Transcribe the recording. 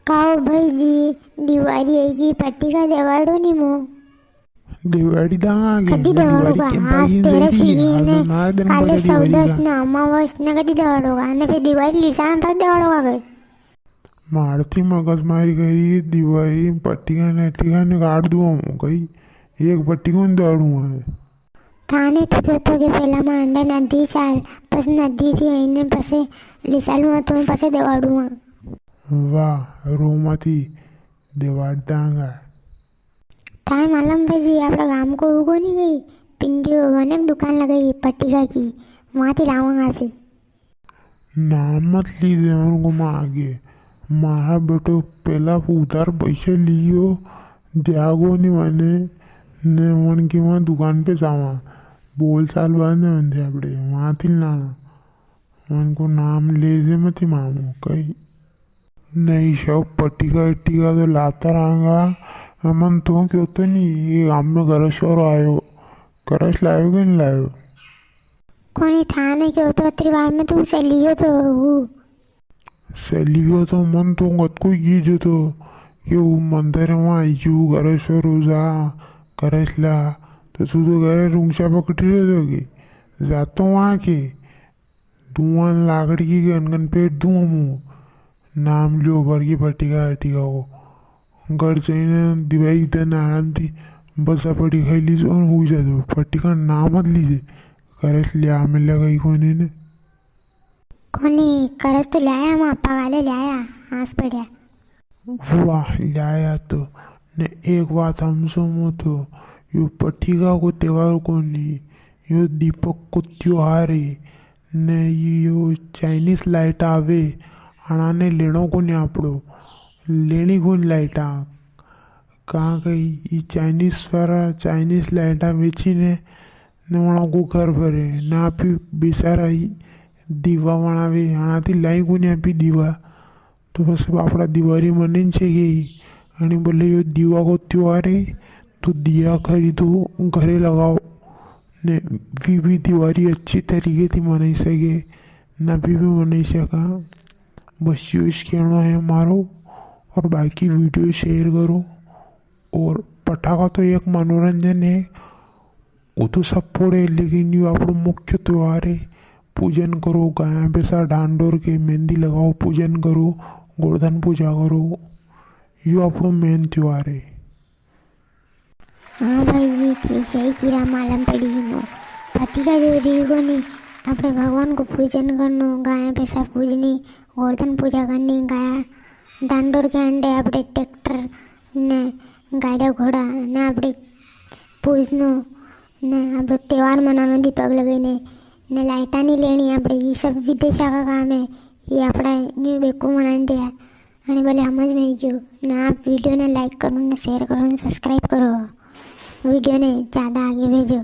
काओ भाई जी दिवाळी आएगी पट्टी का देवाड़ो नहीं मो दिवाळी दांगे कधी देवाड़ोगा आज तेरा ने काले सौदस ने अमावस ने कधी देवाड़ोगा ने फिर दिवाळी लिसान पर देवाड़ोगा गए मारती मगज मारी गई दिवाळी पट्टिका नेटिका ने काट दूँ गई एक पट्टी को दौड़ू है थाने तो कहते कि पहला मांडा नदी चाल पस नदी थी आईने पसे लिसालू तो पसे देवाड़ू वाह रोमाती दिवाड़ दांगा थाय मालूम भाई आपड़ा गांव को उगो नहीं गई पिंडी बने दुकान लगाई पट्टिका की वहाँ थी लाऊंगा फिर नाम मत लीजिए उनको माँ आगे माँ बेटो पहला उधार पैसे लियो जागो नहीं मैंने ने मन की वहाँ दुकान पे जावा बोल चाल बंद है बंदे अपने वहाँ थी लाना उनको नाम ले जे मत मामू कहीं नहीं सब पट्टिका इट्टिका तो लाता रहेगा मन तो क्यों तो नहीं ये गाँव में गरज और आयो गरज लायो कि नहीं लायो कोनी था नहीं कि तो अतरी बार में तू चलियो तो सलियो तो मन तो गत को ये जो तो कि वो मंदिर वहाँ आयु गरज और रोजा गरज ला तो तू तो गरे रूंगशा पकड़ी रहे दोगे जातो वहाँ के धुआं लाकड़ी की गन पेट दूँ मुँह नाम लियो भर की पट्टिका हटिका हो घर चाहिए दिवाई दिन आराम थी बसा पड़ी खाई लीजिए और हो जाए पट्टिका नाम मत लीजिए करस लिया मिल गई कोने ने कोनी करस तो लाया हम आपा वाले लाया आस पड़ा वाह लाया तो ने एक बात हम सुनो तो यो पट्टिका को त्योहार को नहीं यो दीपक को त्योहार है ने यो चाइनीज लाइट आवे आने लेनो को नहीं आपड़ो लेनी को लाइटा कहाँ गई ये चाइनीज वाला चाइनीज लाइटा बेची ने वहाँ को घर भरे ना आपी बेसारा दीवा वहाँ भी आना थी लाई को नहीं आपी दीवा तो बस आपड़ा दिवाली मनी चाहिए आणि बोले यो दीवा को त्योहार है तो दिया खरीदो घरे लगाओ ने भी दिवाली अच्छी तरीके थी मनाई सके ना भी मनाई सका बस यूज कहना है मारो और बाकी वीडियो शेयर करो और पटाखा तो एक मनोरंजन है वो तो सब फोड़े लेकिन ये आप मुख्य त्यौहार है पूजन करो गाय भैंसा डांडोर के मेहंदी लगाओ पूजन करो गोवर्धन पूजा करो ये आप मेन त्यौहार है हाँ भाई ये चीज़ है कीड़ा मालूम पड़ी मो पट्टिका जो देखो नहीं अपने भगवान को पूजन करनो गाय भैंसा पूजनी गोवर्धन पूजा करनी गाय डांडोर के अंडे अपने ट्रैक्टर ने गाड़ा घोड़ा ने अपने पूजनो ने अब त्यौहार मनानो दीपक लगाईने ने लाइटा नहीं लेनी अपने ये सब विदेशा का काम है ये अपना न्यू बेकू मनाने दिया आणि बोले समझ में गयो ना आप वीडियो ने लाइक करो ने शेयर करो ने सब्सक्राइब करो वीडियो ने ज़्यादा आगे भेजो।